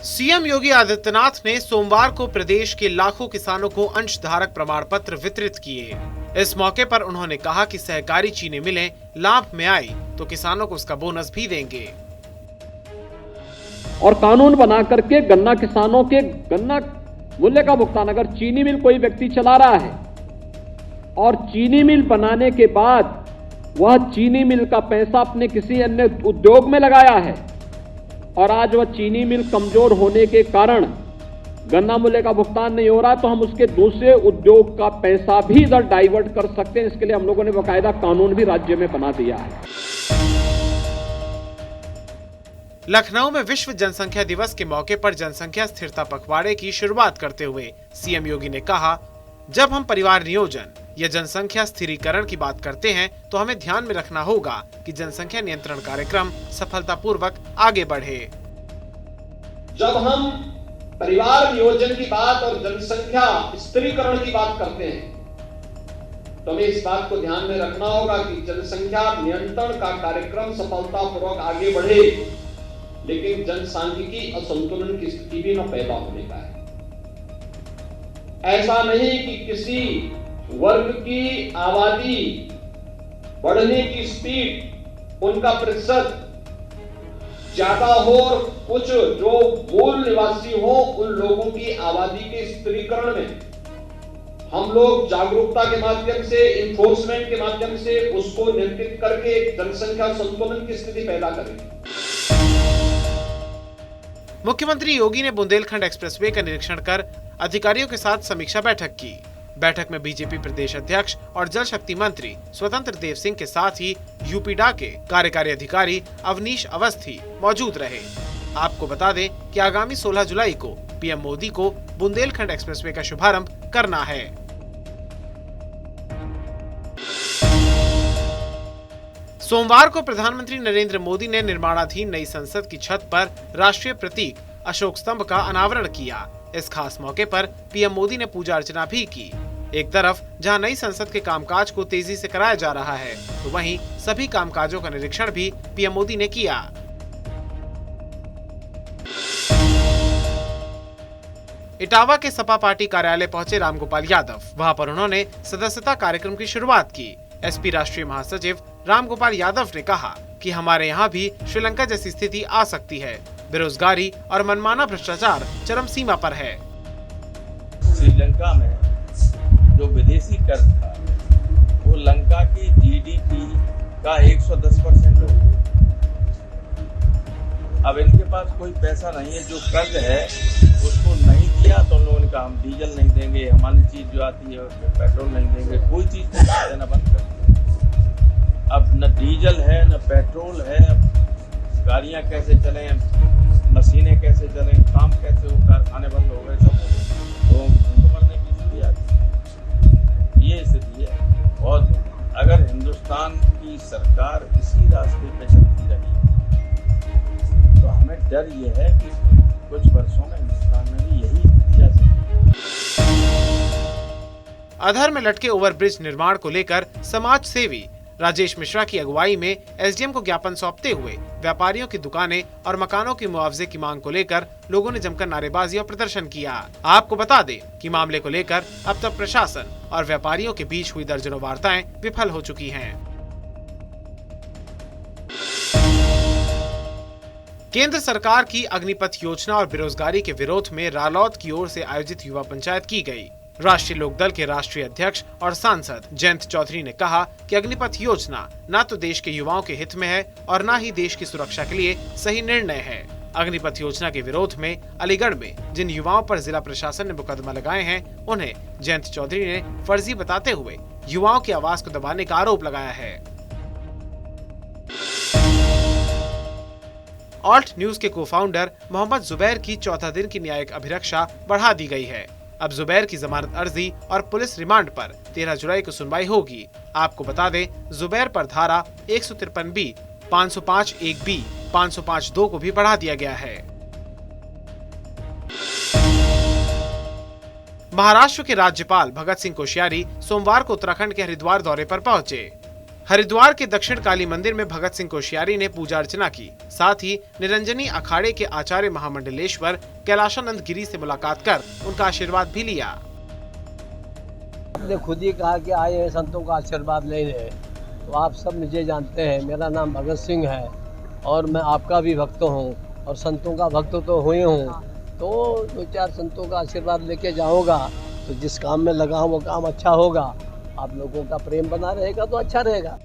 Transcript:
CM Yogi Adityanath ने सोमवार को प्रदेश के लाखों किसानों को अंशधारक प्रमाण पत्र वितरित किए। इस मौके पर उन्होंने कहा कि सहकारी चीनी मिलें लाभ में आई तो किसानों को उसका बोनस भी देंगे। और कानून बना करके गन्ना किसानों के गन्ना मूल्य का भुगतान, अगर चीनी मिल कोई व्यक्ति चला रहा है और चीनी मिल बनाने के बाद वह चीनी मिल का पैसा अपने किसी अन्य उद्योग में लगाया है और आज वह चीनी मिल कमजोर होने के कारण गन्ना मूल्य का भुगतान नहीं हो रहा, तो हम उसके दूसरे उद्योग का पैसा भी इधर डाइवर्ट कर सकते हैं। इसके लिए हम लोगों ने बाकायदा कानून भी राज्य में बना दिया है। लखनऊ में विश्व जनसंख्या दिवस के मौके पर जनसंख्या स्थिरता पखवाड़े की शुरुआत करते हुए सीएम योगी ने कहा, जब हम परिवार नियोजन या जनसंख्या स्थिरीकरण की बात करते हैं तो हमें ध्यान में रखना होगा कि जनसंख्या नियंत्रण कार्यक्रम सफलतापूर्वक आगे बढ़े। जब हम परिवार नियोजन की बात और जनसंख्या स्थिरीकरण की बात करते हैं तो हमें इस बात को ध्यान में रखना होगा कि जनसंख्या नियंत्रण का कार्यक्रम सफलतापूर्वक आगे बढ़े, लेकिन जनसांख्यिकी असंतुलन की स्थिति भी न पैदा होने का है। ऐसा नहीं कि किसी वर्ग की आबादी बढ़ने की स्पीड, उनका प्रतिशत ज्यादा हो और कुछ जो मूल निवासी हो उन लोगों की आबादी के स्थिरीकरण में हम लोग जागरूकता के माध्यम से, इन्फोर्समेंट के माध्यम से उसको नियंत्रित करके जनसंख्या संतुलन की स्थिति पैदा करेंगे। मुख्यमंत्री योगी ने बुंदेलखंड एक्सप्रेसवे का निरीक्षण कर अधिकारियों के साथ समीक्षा बैठक की। बैठक में बीजेपी प्रदेश अध्यक्ष और जल शक्ति मंत्री स्वतंत्र देव सिंह के साथ ही यूपीडा के कार्यकारी अधिकारी अवनीश अवस्थी मौजूद रहे। आपको बता दें कि आगामी 16 जुलाई को पीएम मोदी को बुंदेलखंड एक्सप्रेसवे का शुभारंभ करना है। सोमवार को प्रधानमंत्री नरेंद्र मोदी ने निर्माणाधीन नई संसद की छत पर राष्ट्रीय प्रतीक अशोक स्तंभ का अनावरण किया। इस खास मौके पर पीएम मोदी ने पूजा अर्चना भी की। एक तरफ जहां नई संसद के कामकाज को तेजी से कराया जा रहा है, तो वहीं सभी कामकाजों का निरीक्षण भी पीएम मोदी ने किया। इटावा के सपा पार्टी कार्यालय पहुंचे रामगोपाल यादव। वहां पर उन्होंने सदस्यता कार्यक्रम की शुरुआत की। एसपी राष्ट्रीय महासचिव रामगोपाल यादव ने कहा कि हमारे यहाँ भी श्रीलंका जैसी स्थिति आ सकती है। बेरोजगारी और मनमाना भ्रष्टाचार चरम सीमा पर है। श्रीलंका में जो विदेशी कर था वो लंका की जीडीपी का 110% हो। अब इनके पास कोई पैसा नहीं है, जो कर्ज है उसको नहीं दिया तो उन लोगों ने कहा हम डीजल नहीं देंगे, हमारी चीज जो आती है उसमें पेट्रोल नहीं देंगे, कोई चीज नहीं देना बंद कर। अब न डीजल है न पेट्रोल है, अब गाड़ियां कैसे चलें, मशीनें कैसे चलें, काम कैसे हो, कारखाने बंद हो गए, सब हो गए, तो उनको मरने की स्थिति आती। ये स्थिति है। और अगर हिंदुस्तान की सरकार इसी रास्ते पे चलती रही तो हमें डर ये है कि कुछ वर्षों में हिंदुस्तान में भी यही स्थिति आ सकती है। अधर में लटके ओवरब्रिज निर्माण को लेकर समाज सेवी राजेश मिश्रा की अगुवाई में एसडीएम को ज्ञापन सौंपते हुए व्यापारियों की दुकानें और मकानों की मुआवजे की मांग को लेकर लोगों ने जमकर नारेबाजी और प्रदर्शन किया। आपको बता दें कि मामले को लेकर अब तक प्रशासन और व्यापारियों के बीच हुई दर्जनों वार्ताएं विफल हो चुकी हैं। केंद्र सरकार की अग्निपथ योजना और बेरोजगारी के विरोध में रालौद की ओर से आयोजित युवा पंचायत की गई। राष्ट्रीय लोकदल के राष्ट्रीय अध्यक्ष और सांसद जयंत चौधरी ने कहा कि अग्निपथ योजना न तो देश के युवाओं के हित में है और न ही देश की सुरक्षा के लिए सही निर्णय है। अग्निपथ योजना के विरोध में अलीगढ़ में जिन युवाओं पर जिला प्रशासन ने मुकदमा लगाए हैं, उन्हें जयंत चौधरी ने फर्जी बताते हुए युवाओं की आवाज को दबाने का आरोप लगाया है। ऑल्ट न्यूज के को-फाउंडर मोहम्मद जुबैर की 14 दिन की न्यायिक अभिरक्षा बढ़ा दी गई है। अब जुबैर की जमानत अर्जी और पुलिस रिमांड पर 13 जुलाई को सुनवाई होगी। आपको बता दें, जुबैर पर धारा 153 बी, 505 1 बी, 505 2 को भी बढ़ा दिया गया है। महाराष्ट्र के राज्यपाल भगत सिंह कोश्यारी सोमवार को उत्तराखंड के हरिद्वार दौरे पर पहुंचे। हरिद्वार के दक्षिण काली मंदिर में भगत सिंह कोश्यारी ने पूजा अर्चना की। साथ ही निरंजनी अखाड़े के आचार्य महामंडलेश्वर कैलाशानंद गिरी से मुलाकात कर उनका आशीर्वाद भी लिया। आपने खुद ही कहा कि आए हैं संतों का आशीर्वाद लेने, तो आप सब मुझे जानते हैं, मेरा नाम भगत सिंह है और मैं आपका भी भक्त हूँ और संतों का भक्त तो हुई हूँ। तो 2-4 संतों का आशीर्वाद लेके जाऊँगा तो जिस काम में लगा हूँ वो काम अच्छा होगा। आप लोगों का प्रेम बना रहेगा तो अच्छा रहेगा।